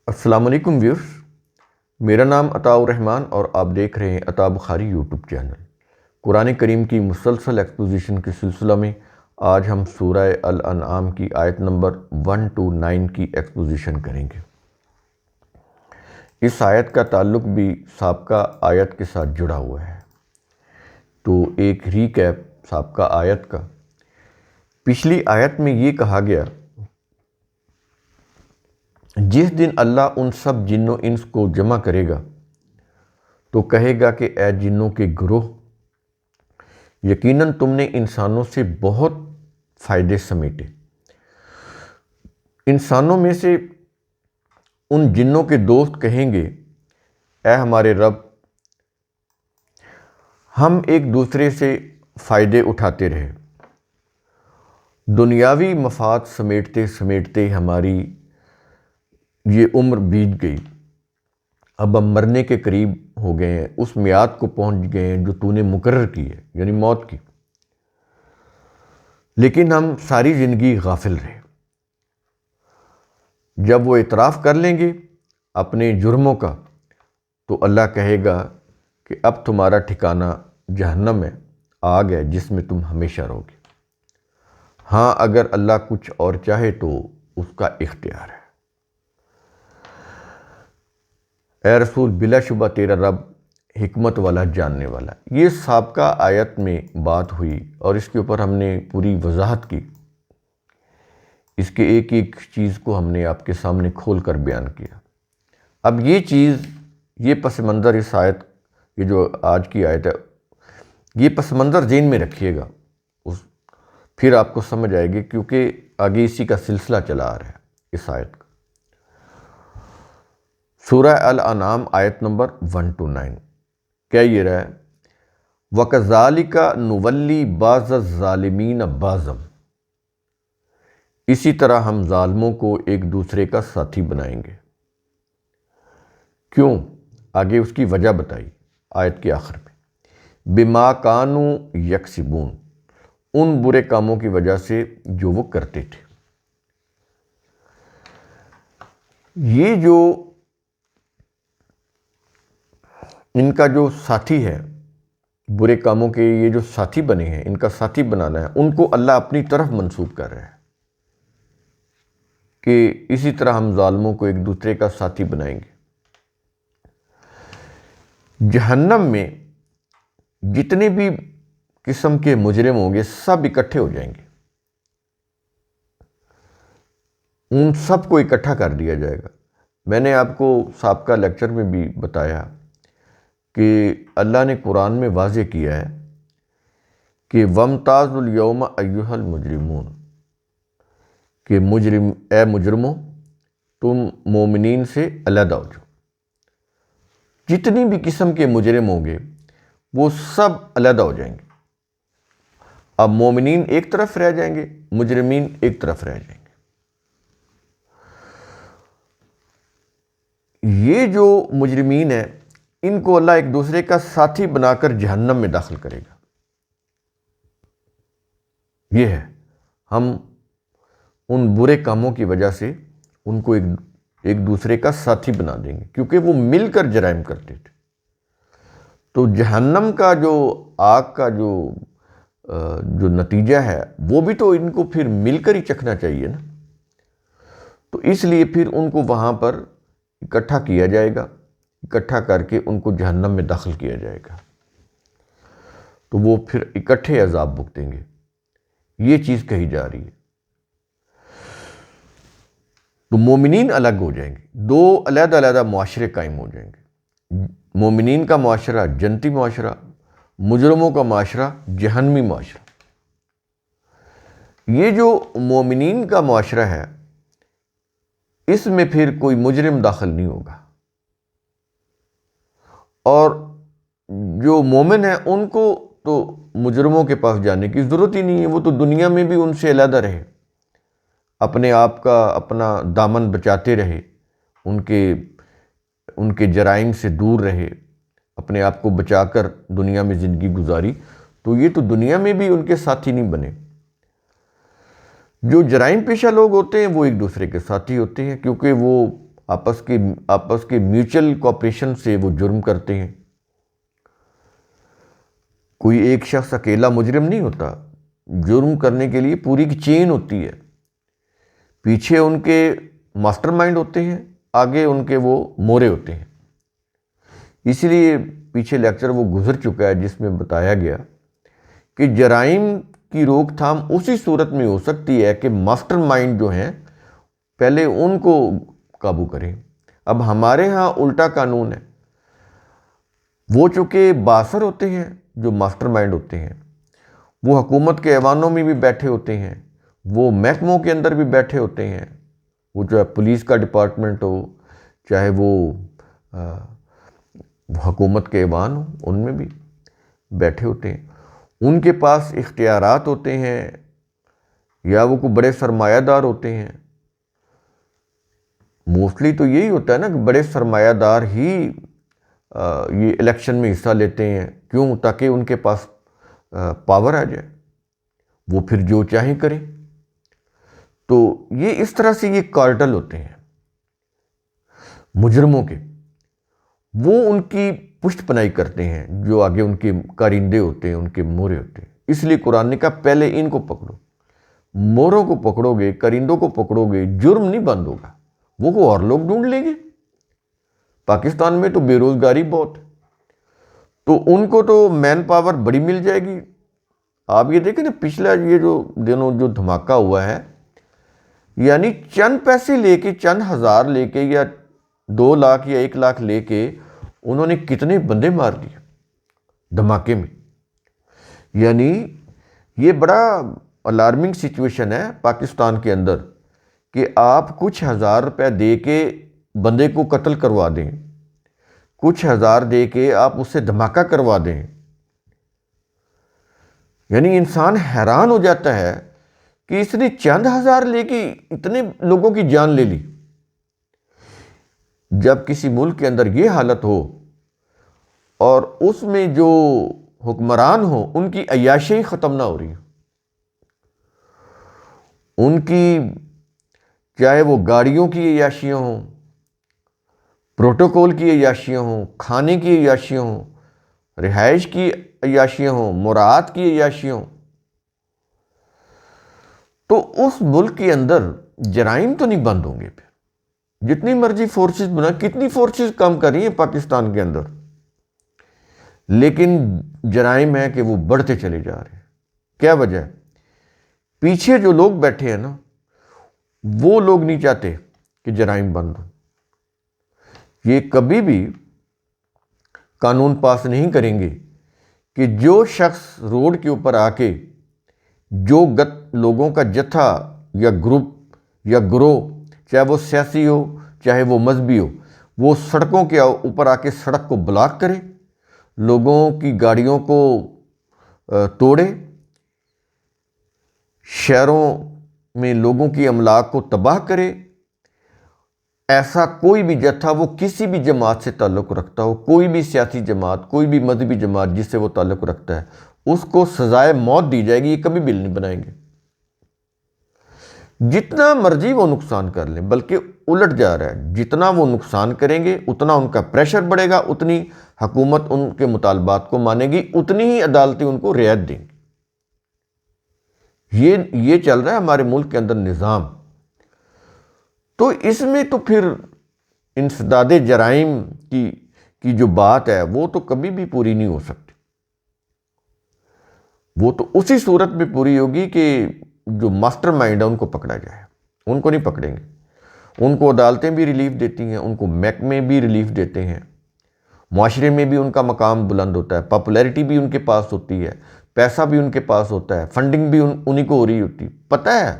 السلام علیکم ویورز، میرا نام عطاء الرحمن اور آپ دیکھ رہے ہیں عطاء بخاری یوٹیوب چینل۔ قرآن کریم کی مسلسل ایکسپوزیشن کے سلسلہ میں آج ہم سورہ الانعام کی آیت نمبر 1 to 9 کی ایکسپوزیشن کریں گے۔ اس آیت کا تعلق بھی سابقہ آیت کے ساتھ جڑا ہوا ہے، تو ایک ریکیپ سابقہ آیت کا۔ پچھلی آیت میں یہ کہا گیا، جس دن اللہ ان سب جن و انس کو جمع کرے گا تو کہے گا کہ اے جنوں کے گروہ، یقیناً تم نے انسانوں سے بہت فائدے سمیٹے۔ انسانوں میں سے ان جنوں کے دوست کہیں گے، اے ہمارے رب، ہم ایک دوسرے سے فائدے اٹھاتے رہے، دنیاوی مفاد سمیٹتے سمیٹتے ہماری یہ عمر بیت گئی، اب ہم مرنے کے قریب ہو گئے ہیں، اس میعاد کو پہنچ گئے ہیں جو تو نے مقرر کی ہے، یعنی موت کی، لیکن ہم ساری زندگی غافل رہے۔ جب وہ اعتراف کر لیں گے اپنے جرموں کا تو اللہ کہے گا کہ اب تمہارا ٹھکانہ جہنم ہے، آگ ہے جس میں تم ہمیشہ رہو گے۔ ہاں، اگر اللہ کچھ اور چاہے تو اس کا اختیار ہے۔ اے رسول، بلا شبہ تیرا رب حکمت والا، جاننے والا۔ یہ سابقہ آیت میں بات ہوئی اور اس کے اوپر ہم نے پوری وضاحت کی، اس کے ایک ایک چیز کو ہم نے آپ کے سامنے کھول کر بیان کیا۔ اب یہ چیز، یہ پس منظر اس آیت، یہ جو آج کی آیت ہے، یہ پس منظر ذہن میں رکھیے گا، پھر آپ کو سمجھ آئے گی، کیونکہ آگے اسی کا سلسلہ چلا آ رہا ہے اس آیت کا۔ سورہ الانعام آیت نمبر 1 to 9 کیا یہ رہا ہے، وَكَذَلِكَ نُوَلِّي بَعْضَ الظَّالِمِينَ بَعْضًا، اسی طرح ہم ظالموں کو ایک دوسرے کا ساتھی بنائیں گے۔ کیوں؟ آگے اس کی وجہ بتائی آیت کے آخر میں، بِمَا كَانُوا يَكْسِبُونَ، ان برے کاموں کی وجہ سے جو وہ کرتے تھے۔ یہ جو ان کا جو ساتھی ہے، برے کاموں کے یہ جو ساتھی بنے ہیں، ان کا ساتھی بنانا ہے، ان کو اللہ اپنی طرف منسوب کر رہا ہے کہ اسی طرح ہم ظالموں کو ایک دوسرے کا ساتھی بنائیں گے۔ جہنم میں جتنے بھی قسم کے مجرم ہوں گے سب اکٹھے ہو جائیں گے، ان سب کو اکٹھا کر دیا جائے گا۔ میں نے آپ کو سابقہ لیکچر میں بھی بتایا کہ اللہ نے قرآن میں واضح کیا ہے کہ وَامْتَازُوا الْيَوْمَ أَيُّهَا الْمُجْرِمُونَ، کہ اے مجرموں، تم مومنین سے علیحدہ ہو جاؤ۔ جتنی بھی قسم کے مجرم ہوں گے وہ سب علیحدہ ہو جائیں گے۔ اب مومنین ایک طرف رہ جائیں گے، مجرمین ایک طرف رہ جائیں گے۔ یہ جو مجرمین ہیں، ان کو اللہ ایک دوسرے کا ساتھی بنا کر جہنم میں داخل کرے گا۔ یہ ہے، ہم ان برے کاموں کی وجہ سے ان کو ایک دوسرے کا ساتھی بنا دیں گے، کیونکہ وہ مل کر جرائم کرتے تھے۔ تو جہنم کا جو آگ کا جو نتیجہ ہے، وہ بھی تو ان کو پھر مل کر ہی چکھنا چاہیے نا۔ تو اس لیے پھر ان کو وہاں پر اکٹھا کیا جائے گا، اکٹھا کر کے ان کو جہنم میں داخل کیا جائے گا، تو وہ پھر اکٹھے عذاب بھگتیں گے۔ یہ چیز کہی جا رہی ہے۔ تو مومنین الگ ہو جائیں گے، دو علیحدہ علیحدہ معاشرے قائم ہو جائیں گے۔ مومنین کا معاشرہ جنتی معاشرہ، مجرموں کا معاشرہ جہنمی معاشرہ۔ یہ جو مومنین کا معاشرہ ہے، اس میں پھر کوئی مجرم داخل نہیں ہوگا، اور جو مومن ہیں ان کو تو مجرموں کے پاس جانے کی ضرورت ہی نہیں ہے، وہ تو دنیا میں بھی ان سے علیحدہ رہے، اپنے آپ کا اپنا دامن بچاتے رہے، ان کے جرائم سے دور رہے، اپنے آپ کو بچا کر دنیا میں زندگی گزاری، تو یہ تو دنیا میں بھی ان کے ساتھی نہیں بنے۔ جو جرائم پیشہ لوگ ہوتے ہیں وہ ایک دوسرے کے ساتھی ہوتے ہیں، کیونکہ وہ آپس کے میوچل کوآپریشن سے وہ جرم کرتے ہیں۔ کوئی ایک شخص اکیلا مجرم نہیں ہوتا، جرم کرنے کے لیے پوری کی چین ہوتی ہے، پیچھے ان کے ماسٹر مائنڈ ہوتے ہیں، آگے ان کے وہ مورے ہوتے ہیں۔ اسی لیے پیچھے لیکچر وہ گزر چکا ہے جس میں بتایا گیا کہ جرائم کی روک تھام اسی صورت میں ہو سکتی ہے کہ ماسٹر مائنڈ جو ہیں پہلے ان کو قابو کریں۔ اب ہمارے ہاں الٹا قانون ہے، وہ چونکہ باثر ہوتے ہیں، جو ماسٹر مائنڈ ہوتے ہیں وہ حکومت کے ایوانوں میں بھی بیٹھے ہوتے ہیں، وہ محکموں کے اندر بھی بیٹھے ہوتے ہیں، وہ جو ہے پولیس کا ڈپارٹمنٹ ہو، چاہے وہ حکومت کے ایوان ہوں، ان میں بھی بیٹھے ہوتے ہیں، ان کے پاس اختیارات ہوتے ہیں، یا وہ کوئی بڑے سرمایہ دار ہوتے ہیں۔ موسٹلی تو یہی ہوتا ہے نا کہ بڑے سرمایہ دار ہی یہ الیکشن میں حصہ لیتے ہیں، کیوں؟ تاکہ ان کے پاس پاور آ جائے، وہ پھر جو چاہیں کریں۔ تو یہ اس طرح سے یہ کارٹل ہوتے ہیں مجرموں کے، وہ ان کی پشت پناہی کرتے ہیں، جو آگے ان کے کارندے ہوتے ہیں، ان کے مورے ہوتے ہیں۔ اس لیے قرآن نے کہا پہلے ان کو پکڑو، موروں کو پکڑو گے، کرندوں کو پکڑو گے، جرم نہیں بند ہوگا، وہ کو اور لوگ ڈھونڈ لیں گے۔ پاکستان میں تو بے روزگاری بہت ہے، تو ان کو تو مین پاور بڑی مل جائے گی۔ آپ یہ دیکھیں نا، پچھلا یہ جو دنوں جو دھماکہ ہوا ہے، یعنی چند پیسے لے کے، چند ہزار لے کے، یا 2 لاکھ یا 1 لاکھ لے کے انہوں نے کتنے بندے مار دیے دھماکے میں۔ یعنی یہ بڑا الارمنگ سچویشن ہے پاکستان کے اندر کہ آپ کچھ ہزار روپے دے کے بندے کو قتل کروا دیں، کچھ ہزار دے کے آپ اس سے دھماکہ کروا دیں۔ یعنی انسان حیران ہو جاتا ہے کہ اس نے چند ہزار لے کے اتنے لوگوں کی جان لے لی۔ جب کسی ملک کے اندر یہ حالت ہو اور اس میں جو حکمران ہو ان کی عیاشی ختم نہ ہو رہی، ان کی چاہے وہ گاڑیوں کی عیاشیاں ہوں، پروٹوکول کی عیاشیاں ہوں، کھانے کی عیاشیاں ہوں، رہائش کی عیاشیاں ہوں، مراعات کی عیاشیاں ہوں، تو اس ملک کے اندر جرائم تو نہیں بند ہوں گے۔ پھر جتنی مرضی فورسز بنا، کتنی فورسز کام کر رہی ہیں پاکستان کے اندر، لیکن جرائم ہے کہ وہ بڑھتے چلے جا رہے ہیں۔ کیا وجہ ہے؟ پیچھے جو لوگ بیٹھے ہیں نا، وہ لوگ نہیں چاہتے کہ جرائم بند ہوں۔ یہ کبھی بھی قانون پاس نہیں کریں گے کہ جو شخص روڈ کے اوپر آ کے جو لوگوں کا جتھا یا گروپ یا گروہ، چاہے وہ سیاسی ہو چاہے وہ مذہبی ہو، وہ سڑکوں کے اوپر آ کے سڑک کو بلاک کرے، لوگوں کی گاڑیوں کو توڑے، شہروں میں لوگوں کی املاک کو تباہ کرے، ایسا کوئی بھی جتھا، وہ کسی بھی جماعت سے تعلق رکھتا ہو، کوئی بھی سیاسی جماعت، کوئی بھی مذہبی جماعت جس سے وہ تعلق رکھتا ہے، اس کو سزائے موت دی جائے گی۔ یہ کبھی بل نہیں بنائیں گے، جتنا مرضی وہ نقصان کر لیں، بلکہ الٹ جا رہا ہے، جتنا وہ نقصان کریں گے اتنا ان کا پریشر بڑھے گا، اتنی حکومت ان کے مطالبات کو مانے گی، اتنی ہی عدالتیں ان کو رعایت دیں گی۔ یہ چل رہا ہے ہمارے ملک کے اندر نظام۔ تو اس میں تو پھر انسداد جرائم کی جو بات ہے وہ تو کبھی بھی پوری نہیں ہو سکتی۔ وہ تو اسی صورت میں پوری ہوگی کہ جو ماسٹر مائنڈ ہے ان کو پکڑا جائے۔ ان کو نہیں پکڑیں گے، ان کو عدالتیں بھی ریلیف دیتی ہیں، ان کو محکمے بھی ریلیف دیتے ہیں، معاشرے میں بھی ان کا مقام بلند ہوتا ہے، پاپولیرٹی بھی ان کے پاس ہوتی ہے، پیسہ بھی ان کے پاس ہوتا ہے، فنڈنگ بھی انہی کو ہو رہی ہوتی ہے۔ پتہ ہے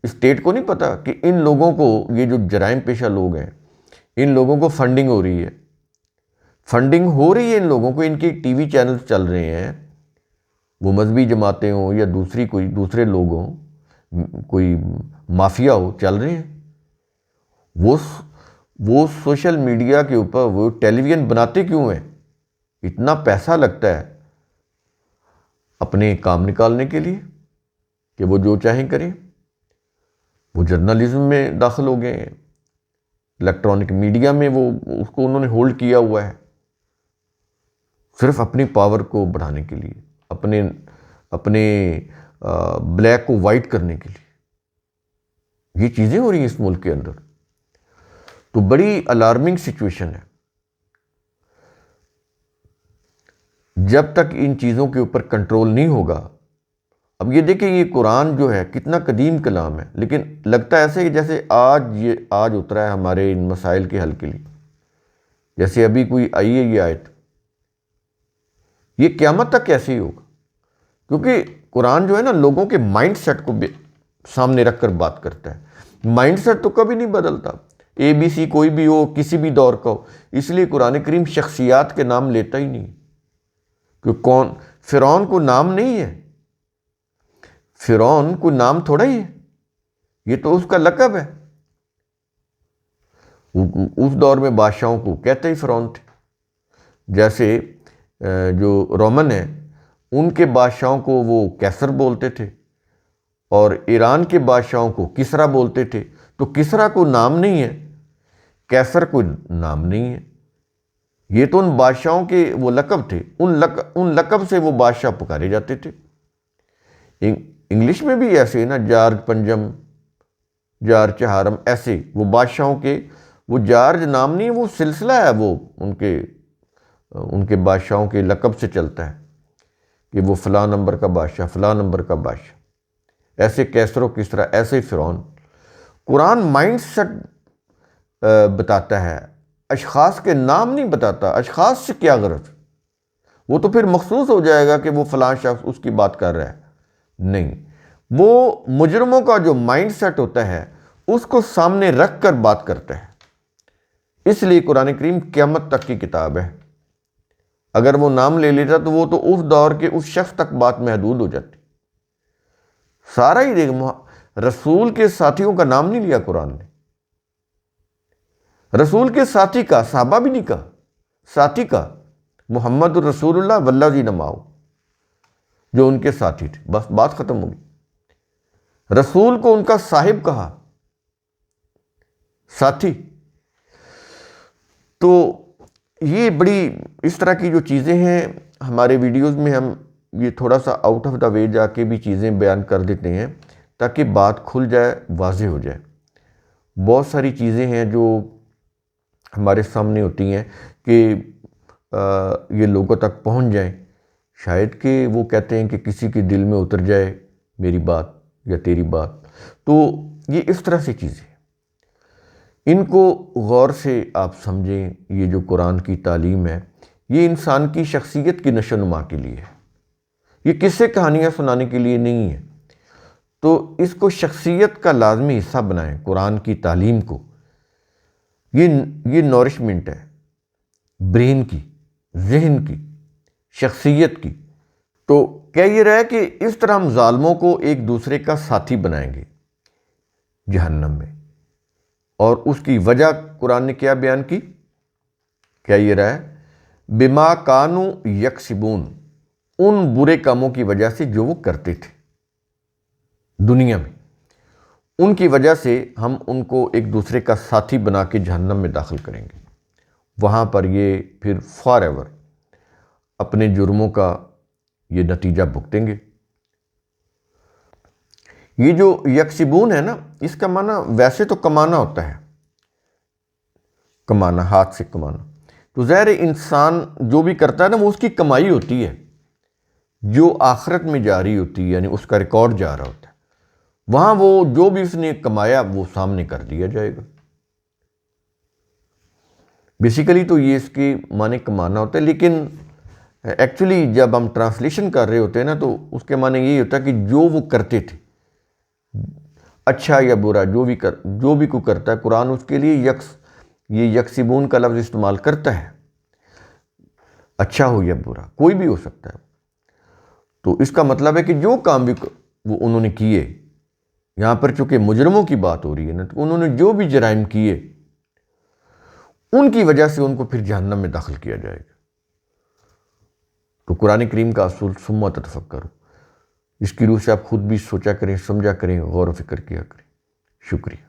اسٹیٹ کو نہیں پتہ کہ ان لوگوں کو، یہ جو جرائم پیشہ لوگ ہیں، ان لوگوں کو فنڈنگ ہو رہی ہے، فنڈنگ ہو رہی ہے ان لوگوں کو، ان کے ٹی وی چینلز چل رہے ہیں، وہ مذہبی جماعتیں ہوں یا دوسرے لوگ ہوں، کوئی مافیا ہو، چل رہے ہیں۔ وہ سوشل میڈیا کے اوپر وہ ٹیلی ویژن بناتے کیوں ہیں؟ اتنا پیسہ لگتا ہے اپنے کام نکالنے کے لیے کہ وہ جو چاہیں کریں۔ وہ جرنلزم میں داخل ہو گئے ہیں، الیکٹرانک میڈیا میں وہ اس کو انہوں نے ہولڈ کیا ہوا ہے صرف اپنی پاور کو بڑھانے کے لیے، اپنے بلیک کو وائٹ کرنے کے لیے۔ یہ چیزیں ہو رہی ہیں اس ملک کے اندر، تو بڑی الارمنگ سچویشن ہے۔ جب تک ان چیزوں کے اوپر کنٹرول نہیں ہوگا، اب یہ دیکھیں یہ قرآن جو ہے کتنا قدیم کلام ہے، لیکن لگتا ہے ایسے کہ جیسے آج اترا ہے ہمارے ان مسائل کے حل کے لیے، جیسے ابھی کوئی آئی ہے یہ آیت۔ یہ قیامت تک کیسے ہی ہوگا؟ کیونکہ قرآن جو ہے نا لوگوں کے مائنڈ سیٹ کو سامنے رکھ کر بات کرتا ہے۔ مائنڈ سیٹ تو کبھی نہیں بدلتا، اے بی سی کوئی بھی ہو، کسی بھی دور کا ہو۔ اس لیے قرآن کریم شخصیات کے نام لیتا ہی نہیں، کہ فرعون کو نام نہیں ہے، فرعون کوئی نام تھوڑا ہی ہے، یہ تو اس کا لقب ہے۔ اس دور میں بادشاہوں کو کہتے ہی فرعون تھے، جیسے جو رومن ہیں ان کے بادشاہوں کو وہ کیسر بولتے تھے، اور ایران کے بادشاہوں کو کسرا بولتے تھے۔ تو کسرا کو نام نہیں ہے، کیسر کو نام نہیں ہے، یہ تو ان بادشاہوں کے وہ لقب تھے، ان لقب سے وہ بادشاہ پکارے جاتے تھے۔ انگلش میں بھی ایسے ہے نا، جارج پنجم، جارج چہارم، ایسے وہ بادشاہوں کے، وہ جارج نام نہیں ہے، وہ سلسلہ ہے، وہ ان کے بادشاہوں کے لقب سے چلتا ہے کہ وہ فلاں نمبر کا بادشاہ، فلاں نمبر کا بادشاہ، ایسے کیسر و کسرا، ایسے فرعون۔ قرآن مائنڈ سیٹ بتاتا ہے، اشخاص کے نام نہیں بتاتا۔ اشخاص سے کیا غرض؟ وہ تو پھر مخصوص ہو جائے گا کہ وہ فلاں شخص اس کی بات کر رہا ہے، نہیں، وہ مجرموں کا جو مائنڈ سیٹ ہوتا ہے اس کو سامنے رکھ کر بات کرتا ہے۔ اس لیے قرآن کریم قیامت تک کی کتاب ہے۔ اگر وہ نام لے لیتا تو وہ تو اس دور کے اس شخص تک بات محدود ہو جاتی۔ سارا ہی دیکھ، رسول کے ساتھیوں کا نام نہیں لیا قرآن نے، رسول کے ساتھی کا، صحابہ بھی نہیں کہا، ساتھی کا، محمد الرسول اللہ والذین معہ، جو ان کے ساتھی تھے، بس بات ختم ہوگی۔ رسول کو ان کا صاحب کہا، ساتھی۔ تو یہ بڑی اس طرح کی جو چیزیں ہیں ہمارے ویڈیوز میں، ہم یہ تھوڑا سا آؤٹ آف دا وے جا کے بھی چیزیں بیان کر دیتے ہیں تاکہ بات کھل جائے، واضح ہو جائے۔ بہت ساری چیزیں ہیں جو ہمارے سامنے ہوتی ہیں کہ یہ لوگوں تک پہنچ جائیں، شاید کہ وہ کہتے ہیں کہ کسی کے دل میں اتر جائے میری بات یا تیری بات۔ تو یہ اس طرح سے چیزیں، ان کو غور سے آپ سمجھیں۔ یہ جو قرآن کی تعلیم ہے یہ انسان کی شخصیت کی نشو و نما کے لیے ہے، یہ قصے کہانیاں سنانے کے لیے نہیں ہے۔ تو اس کو شخصیت کا لازمی حصہ بنائیں، قرآن کی تعلیم کو۔ یہ نورشمنٹ ہے برین کی، ذہن کی، شخصیت کی۔ تو کیا یہ رہا کہ اس طرح ہم ظالموں کو ایک دوسرے کا ساتھی بنائیں گے جہنم میں، اور اس کی وجہ قرآن نے کیا بیان کی؟ کیا یہ رہا ہے؟ بما کانوا یکسبون، ان برے کاموں کی وجہ سے جو وہ کرتے تھے دنیا میں، ان کی وجہ سے ہم ان کو ایک دوسرے کا ساتھی بنا کے جہنم میں داخل کریں گے۔ وہاں پر یہ پھر فار ایور اپنے جرموں کا یہ نتیجہ بھگتیں گے۔ یہ جو یکسبون ہے نا، اس کا معنی ویسے تو کمانا ہوتا ہے، کمانا، ہاتھ سے کمانا۔ تو ظاہر انسان جو بھی کرتا ہے نا وہ اس کی کمائی ہوتی ہے جو آخرت میں جاری ہوتی ہے، یعنی اس کا ریکارڈ جا رہا ہوتا ہے۔ وہاں وہ جو بھی اس نے کمایا وہ سامنے کر دیا جائے گا۔ بیسیکلی تو یہ اس کے معنی کمانا ہوتا ہے، لیکن ایکچولی جب ہم ٹرانسلیشن کر رہے ہوتے ہیں نا تو اس کے معنی یہی ہوتا ہے کہ جو وہ کرتے تھے، اچھا یا برا، جو بھی کوئی کرتا ہے، قرآن اس کے لیے یہ یکسبون کا لفظ استعمال کرتا ہے، اچھا ہو یا برا، کوئی بھی ہو سکتا ہے۔ تو اس کا مطلب ہے کہ جو کام بھی وہ انہوں نے کیے، یہاں پر چونکہ مجرموں کی بات ہو رہی ہے نا، تو انہوں نے جو بھی جرائم کیے ان کی وجہ سے ان کو پھر جہنم میں داخل کیا جائے گا۔ تو قرآن کریم کا اصول ثم تتفکروا، اس کی روح سے آپ خود بھی سوچا کریں، سمجھا کریں، غور و فکر کیا کریں۔ شکریہ۔